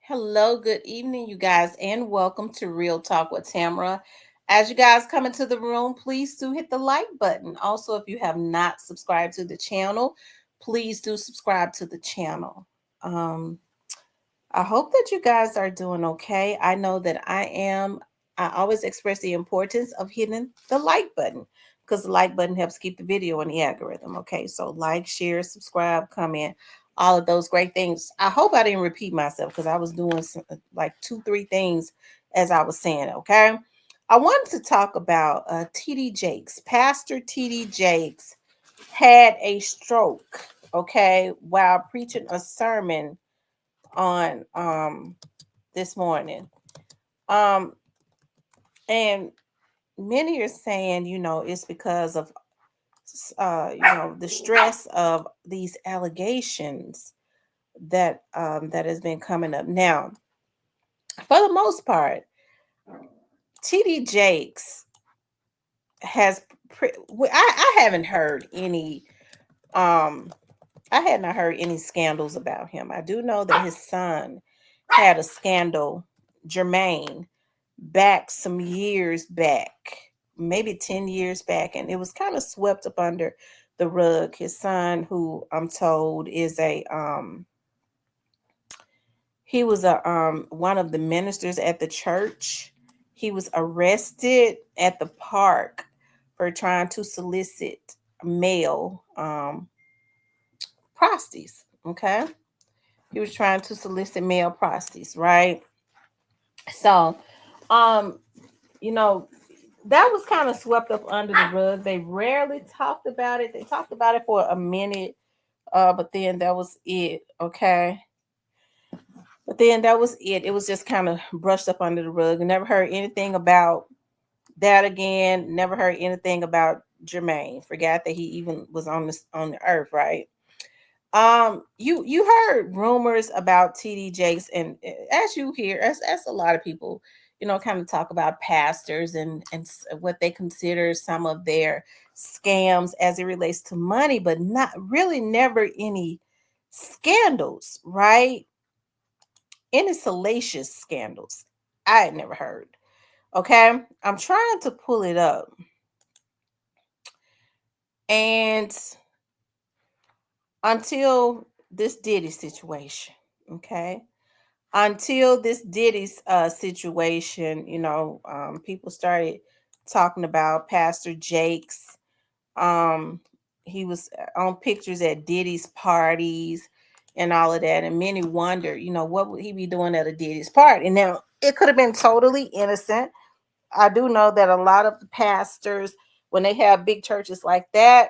Hello, good evening, you guys, and welcome to Real Talk with Tamara. As you guys come into the room, please do hit the like button. Also, if you have not subscribed to the channel, please do subscribe to the channel. Um, I hope that you guys are doing okay. I know that I am. I always express the importance of hitting the like button because the like button helps keep the video in the algorithm. Okay, so like, share, subscribe, comment, all of those great things. I hope I didn't repeat myself because I was doing like two, three things as I was saying. Okay, I wanted to talk about TD Jakes. Pastor TD Jakes had a stroke. Okay, while preaching a sermon on this morning. Um and many are saying, it's because of the stress of these allegations that has been coming up. Now, for the most part, TD Jakes has I haven't heard any um I had not heard any scandals about him. I do know that his son had a scandal, Jermaine, back some years back, maybe 10 years back, and it was kind of swept up under the rug. His son, who I'm told is he was a one of the ministers at the church. He was arrested at the park for trying to solicit male prostitutes. Okay, he was trying to solicit male prostitutes, right? So, um, you know, that was kind of swept up under the rug. They rarely talked about it. They talked about it for a minute, but then that was it. Okay. But then that was it. It was just kind of brushed up under the rug. Never heard anything about that again. Never heard anything about Jermaine. Forgot that he even was on the earth, right? You heard rumors about TD Jakes, and as you hear, as a lot of people, kind of talk about pastors and what they consider some of their scams as it relates to money, but not really never any scandals, right? Any salacious scandals. I had never heard. Okay, I'm trying to pull it up, and until this Diddy situation, okay, until this Diddy's situation, people started talking about Pastor Jakes. Um, he was on pictures at Diddy's parties and all of that, and many wonder, what would he be doing at a Diddy's party? Now, it could have been totally innocent. I do know that a lot of the pastors, when they have big churches like that,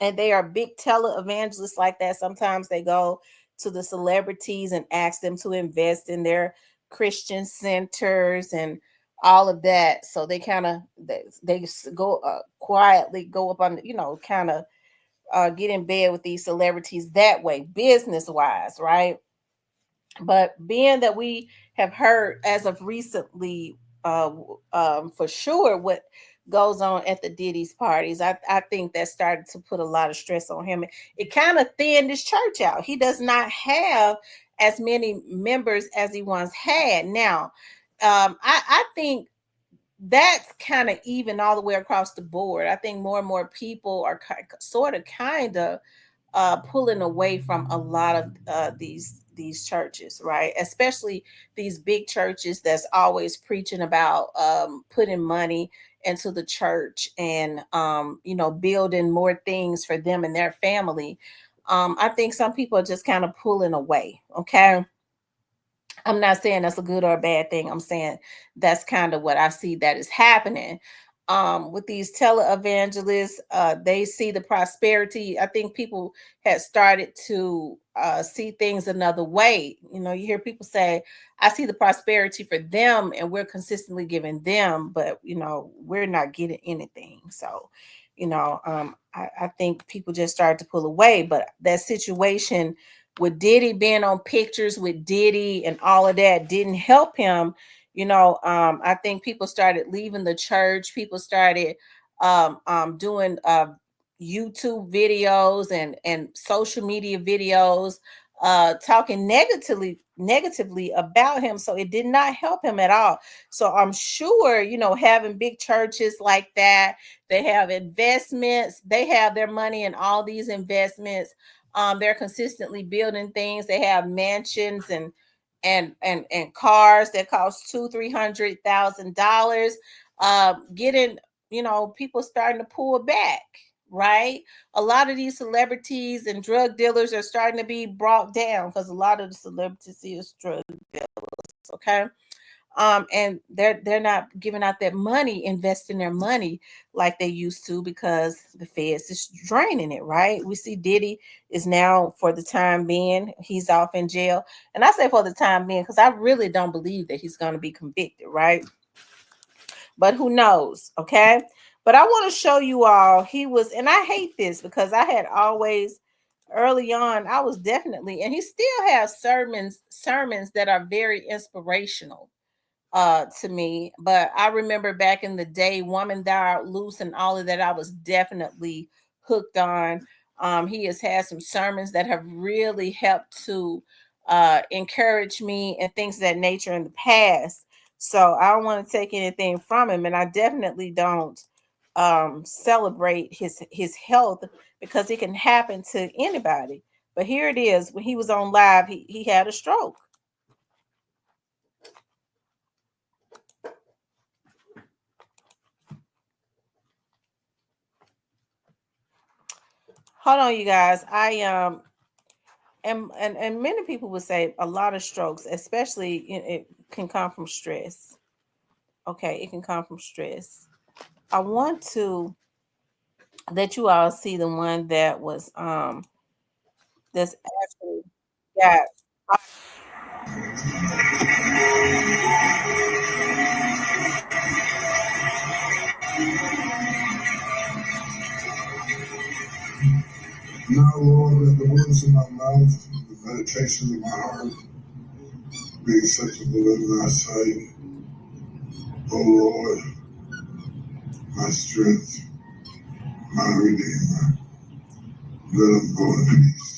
and they are big televangelists like that, sometimes they go to the celebrities and ask them to invest in their Christian centers and all of that. So they kind of they go quietly go up on, kind of get in bed with these celebrities that way, business wise, right? But being that we have heard as of recently, for sure, what goes on at the Diddy's parties, I think that started to put a lot of stress on him. It kind of thinned his church out. He does not have as many members as he once had. Now, I think that's kind of even all the way across the board. I think more and more people are sort of kind of pulling away from a lot of these churches, right? Especially these big churches that's always preaching about putting money into the church and building more things for them and their family. I think some people are just kind of pulling away. Okay, I'm not saying that's a good or a bad thing. I'm saying that's kind of what I see that is happening. With these televangelists, they see the prosperity. I think people had started to see things another way. You hear people say, I see the prosperity for them, and we're consistently giving them, but we're not getting anything. So, I think people just started to pull away. But that situation with Diddy being on pictures with Diddy and all of that didn't help him. I think people started leaving the church. People started doing YouTube videos and social media videos, talking negatively about him. So it did not help him at all. So I'm sure, having big churches like that, they have investments, they have their money in all these investments. They're consistently building things. They have mansions and cars that cost $200,000-$300,000. Getting, people starting to pull back, right? A lot of these celebrities and drug dealers are starting to be brought down because a lot of the celebrities is drug dealers. Okay. And they're not giving out that money, investing their money like they used to, because the feds is draining it, right? We see Diddy is now, for the time being, he's off in jail. And I say for the time being because I really don't believe that he's going to be convicted, right? But who knows? Okay. But I want to show you all, he was, and I hate this because I had always, early on, I was definitely, and he still has sermons that are very inspirational to me. But I remember back in the day, Woman Thou Art Loose and all of that, I was definitely hooked on. He has had some sermons that have really helped to encourage me and things of that nature in the past. So I don't want to take anything from him, and I definitely don't celebrate his health, because it can happen to anybody. But here it is, when he was on live, he had a stroke. Hold on, you guys. And many people would say a lot of strokes, especially, it can come from stress. Okay, it can come from stress. I want to let you all see the one that was that's actually got. Now, Lord, let the words of my mouth, the meditation of my heart be acceptable in thy sight. O Lord, my strength, my redeemer. Let him go in peace.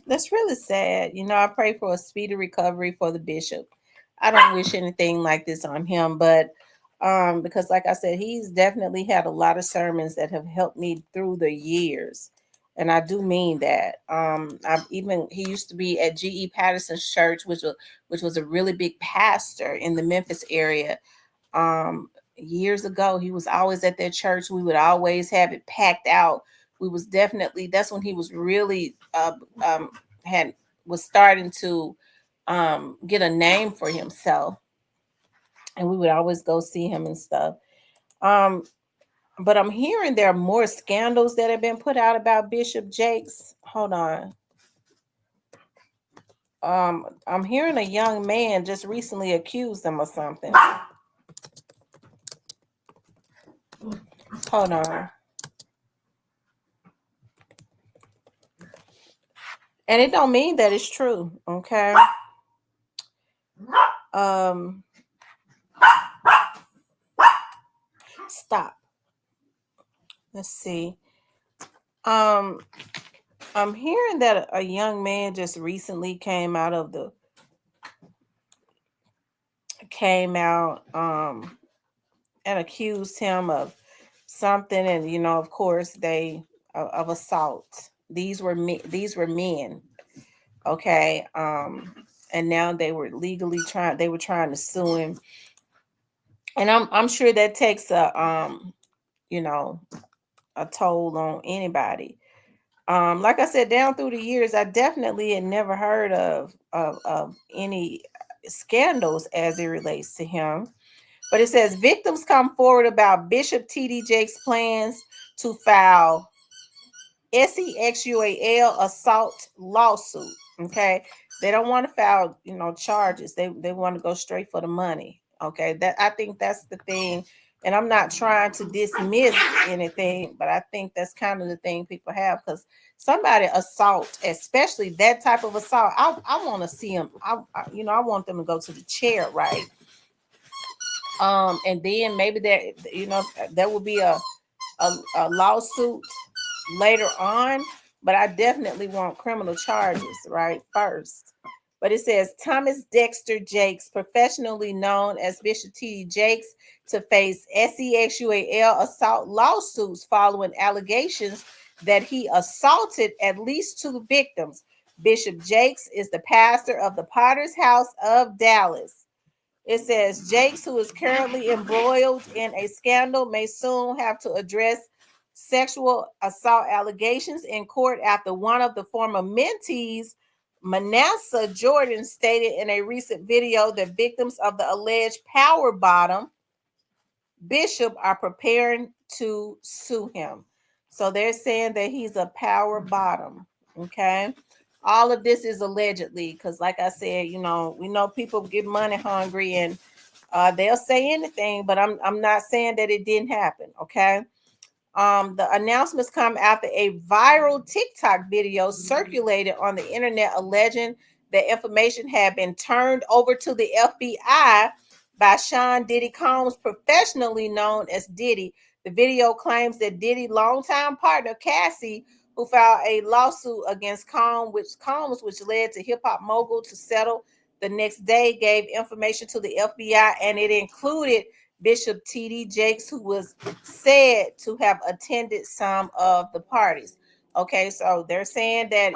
That's really sad. I pray for a speedy recovery for the bishop. I don't wish anything like this on him, but because like I said, he's definitely had a lot of sermons that have helped me through the years. And I do mean that. He used to be at G.E. Patterson's church, which was a really big pastor in the Memphis area. Years ago, he was always at their church. We would always have it packed out. That's when he was really had was starting to get a name for himself, and we would always go see him and stuff. um but I'm hearing there are more scandals that have been put out about Bishop Jakes. Hold on. I'm hearing a young man just recently accused him of something. Hold on. And it don't mean that it's true, okay? um Stop. Let's see. um I'm hearing that a young man just recently came out and accused him of something, and of course, they of assault. These were men, okay? And now they were trying to sue him, and I'm sure that takes you know a toll on anybody. Like I said, down through the years, I definitely had never heard of any scandals as it relates to him. But it says victims come forward about Bishop T.D. Jakes' plans to file SEXUAL assault lawsuit. Okay, they don't want to file, charges. They want to go straight for the money. Okay, that I think that's the thing, and I'm not trying to dismiss anything, but I think that's kind of the thing people have because somebody assault, especially that type of assault. I want to see them. I want them to go to the chair, right? And then maybe there will be a lawsuit later on, but I definitely want criminal charges right first. But it says Thomas Dexter Jakes, professionally known as Bishop T.D. Jakes, to face SEXUAL assault lawsuits following allegations that he assaulted at least two victims. Bishop Jakes is the pastor of the Potter's House of Dallas. It says Jakes, who is currently embroiled in a scandal, may soon have to address sexual assault allegations in court after one of the former mentees, Manasseh Jordan, stated in a recent video that victims of the alleged power bottom bishop are preparing to sue him. So they're saying that he's a power bottom. Okay. All of this is allegedly because, like I said, we know people get money hungry and they'll say anything, but I'm not saying that it didn't happen. Okay. The announcements come after a viral TikTok video circulated on the internet alleging that information had been turned over to the FBI by Sean Diddy Combs, professionally known as Diddy. The video claims that Diddy's longtime partner Cassie, who filed a lawsuit against Combs, which led to hip hop mogul to settle the next day, gave information to the FBI, and it included Bishop T.D. Jakes, who was said to have attended some of the parties. Okay, so they're saying that,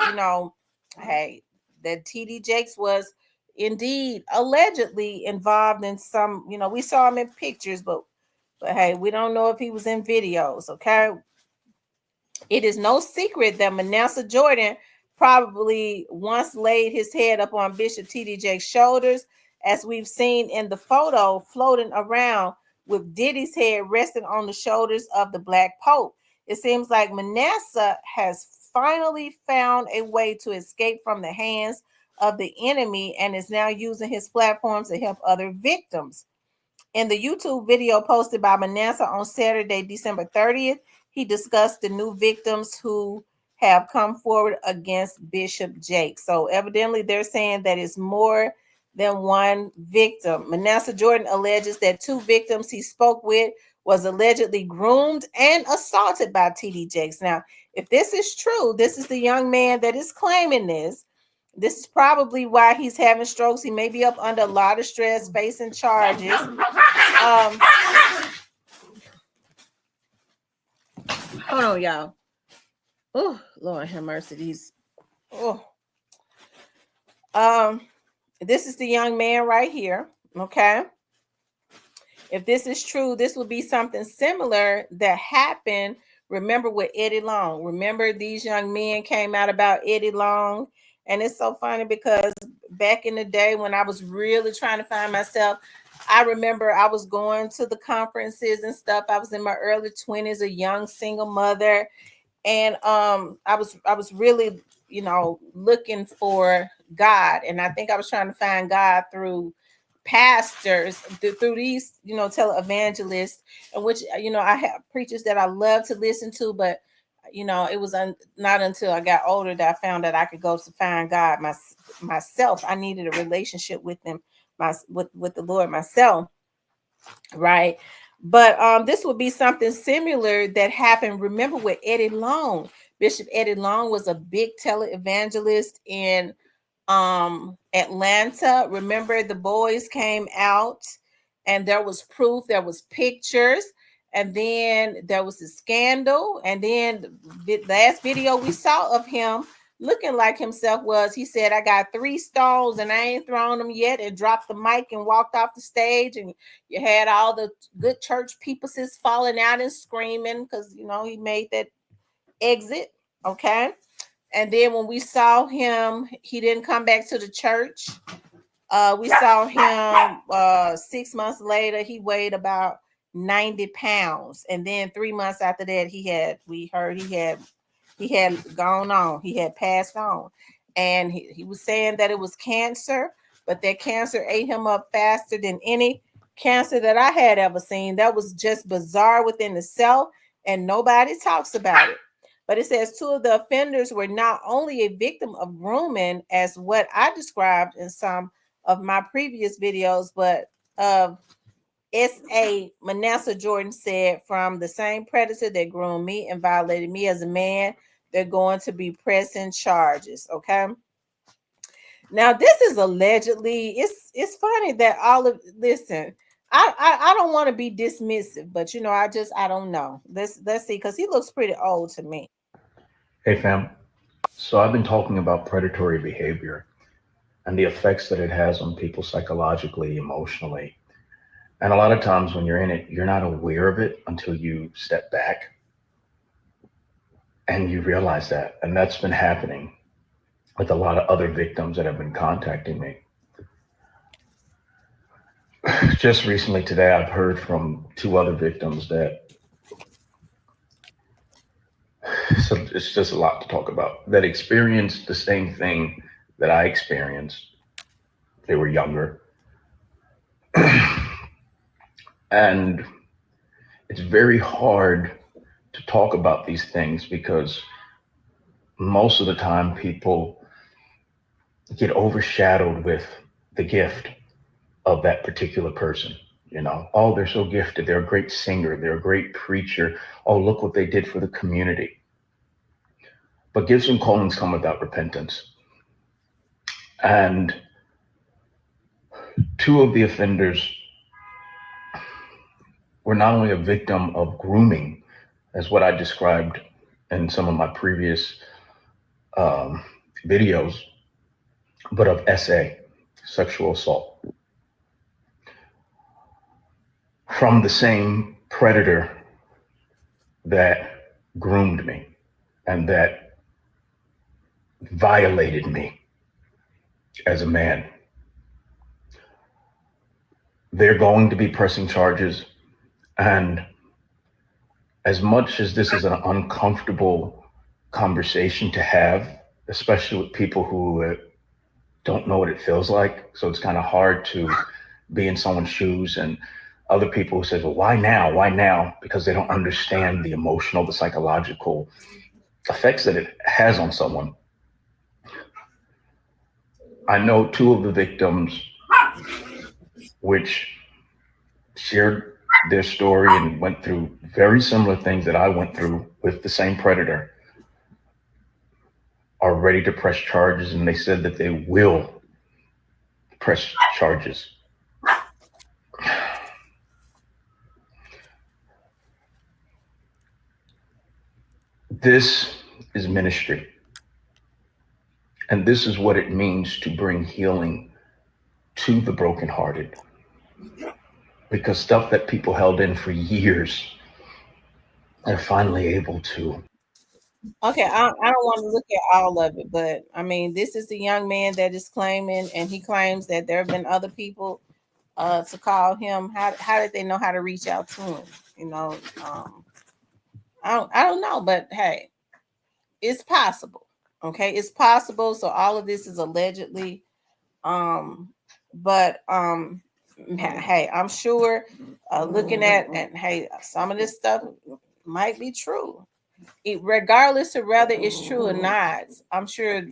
hey, that T.D. Jakes was indeed allegedly involved in some, we saw him in pictures, but hey, we don't know if he was in videos. Okay, it is no secret that Manasseh Jordan probably once laid his head up on Bishop T.D. Jakes' shoulders, as we've seen in the photo floating around with Diddy's head resting on the shoulders of the Black Pope. It seems like Manasseh has finally found a way to escape from the hands of the enemy and is now using his platform to help other victims. In the YouTube video posted by Manasseh on Saturday, December 30th, he discussed the new victims who have come forward against Bishop Jake. So evidently they're saying that it's more than one victim. Manasseh Jordan alleges that two victims he spoke with was allegedly groomed and assaulted by TD Jakes. Now, if this is true, this is the young man that is claiming this. This is probably why he's having strokes. He may be up under a lot of stress, facing charges. Hold on, y'all. Oh, Lord have mercy. This is the young man right here. Okay. If this is true, this will be something similar that happened. Remember with Eddie Long. Remember these young men came out about Eddie Long. And it's so funny because back in the day when I was really trying to find myself, I remember I was going to the conferences and stuff. I was in my early 20s, a young single mother. And I was really, looking for God. And I think I was trying to find God through pastors, through these, televangelists, and which, I have preachers that I love to listen to, but it was not until I got older that I found that I could go to find God myself. I needed a relationship with him, with the Lord myself, right? But this would be something similar that happened. Remember with Eddie Long. Bishop Eddie Long was a big televangelist in Atlanta. Remember the boys came out and there was proof, there was pictures, and then there was a scandal, and then the last video we saw of him looking like himself was, he said, I got 3 stones and I ain't thrown them yet, and dropped the mic and walked off the stage, and you had all the good church people falling out and screaming because he made that exit. Okay. And then when we saw him, he didn't come back to the church. We saw him 6 months later. He weighed about 90 pounds. And then 3 months after that, we heard he had He had gone on, he had passed on. And he was saying that it was cancer, but that cancer ate him up faster than any cancer that I had ever seen. That was just bizarre within itself, and nobody talks about it. But it says two of the offenders were not only a victim of grooming, as what I described in some of my previous videos, but of S.A. Manasseh Jordan said, from the same predator that groomed me and violated me as a man, they're going to be pressing charges. Okay. Now this is allegedly. It's funny that all of listen. I don't want to be dismissive, but I don't know. Let's see, because he looks pretty old to me. Hey fam, so I've been talking about predatory behavior and the effects that it has on people psychologically, emotionally. And a lot of times when you're in it, you're not aware of it until you step back and you realize that. And that's been happening with a lot of other victims that have been contacting me. Just recently today, I've heard from two other victims that, so it's just a lot to talk about, that experienced the same thing that I experienced. They were younger. And it's very hard to talk about these things because most of the time people get overshadowed with the gift of that particular person. You know, oh, they're so gifted. They're a great singer. They're a great preacher. Oh, look what they did for the community. But gifts and callings come without repentance. And two of the offenders were not only a victim of grooming, as what I described in some of my previous um, videos, but of SA, sexual assault, from the same predator that groomed me and that violated me as a man. They're going to be pressing charges. And as much as this is an uncomfortable conversation to have, especially with people who don't know what it feels like, so it's kind of hard to be in someone's shoes, and other people who say, well, why now? Why now? Because they don't understand the emotional, the psychological effects that it has on someone. I know two of the victims which shared their story and went through very similar things that I went through with the same predator, are ready to press charges, and they said that they will press charges. This is ministry, and this is what it means to bring healing to the brokenhearted, because stuff that people held in for years, they're finally able to. Okay, I don't want to look at all of it, but I mean, this is the young man that is claiming, and he claims that there have been other people to call him. How did they know how to reach out to him? You know, I don't know, but hey, it's possible. Okay, it's possible. So all of this is allegedly, um, but hey, I'm sure looking at and hey, some of this stuff might be true. Regardless of whether it's true or not, I'm sure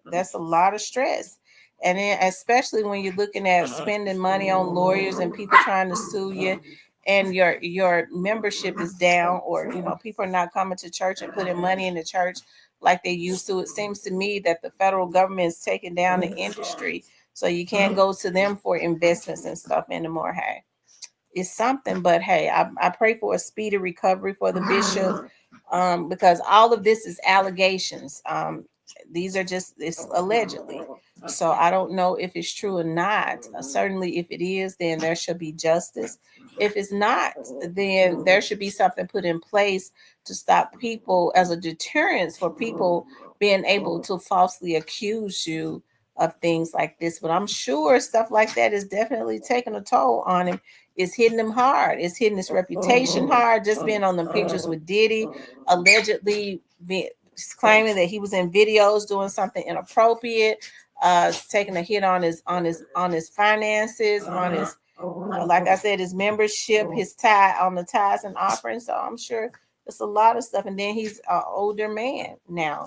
that's a lot of stress. And then especially when you're looking at spending money on lawyers and people trying to sue you, and your membership is down, or people are not coming to church and putting money in the church like they used to. It seems to me that the federal government is taking down the industry, so you can't go to them for investments and stuff anymore. Hey, it's something, but hey, I pray for a speedy recovery for the bishop, because all of this is allegations. These are just, it's allegedly. So I don't know if it's true or not. Certainly, if it is, then there should be justice. If it's not, then there should be something put in place to stop people, as a deterrence for people being able to falsely accuse you of things like this. But I'm sure stuff like that is definitely taking a toll on him. It's hitting him hard. It's hitting his reputation hard. Just being on the pictures with Diddy, allegedly claiming that he was in videos doing something inappropriate, taking a hit on his finances, on his like I said, his membership, his tie on the tithes and offerings. So I'm sure it's a lot of stuff. And then he's an older man now,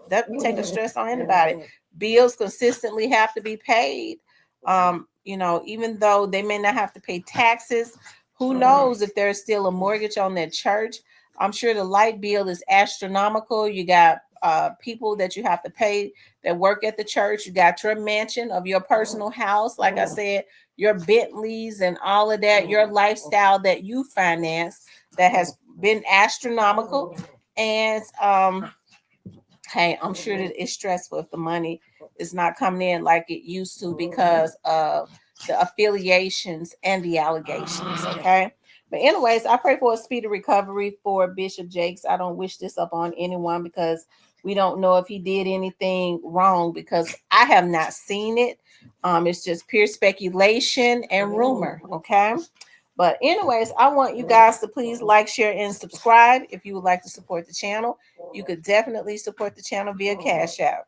that take a stress on anybody. Bills consistently have to be paid. Even though they may not have to pay taxes, who knows if there's still a mortgage on that church. I'm sure the light bill is astronomical. You got people that you have to pay that work at the church. You got your mansion of your personal house, like I said, your Bentleys and all of that, your lifestyle that you finance that has been astronomical. And hey, I'm sure that it's stressful if the money is not coming in like it used to because of the affiliations and the allegations. Okay. But anyways, I pray for a speedy recovery for Bishop Jakes. I don't wish this up on anyone because we don't know if he did anything wrong because I have not seen it. It's just pure speculation and rumor. Okay. But anyways, I want you guys to please like, share, and subscribe if you would like to support the channel. You could definitely support the channel via Cash App.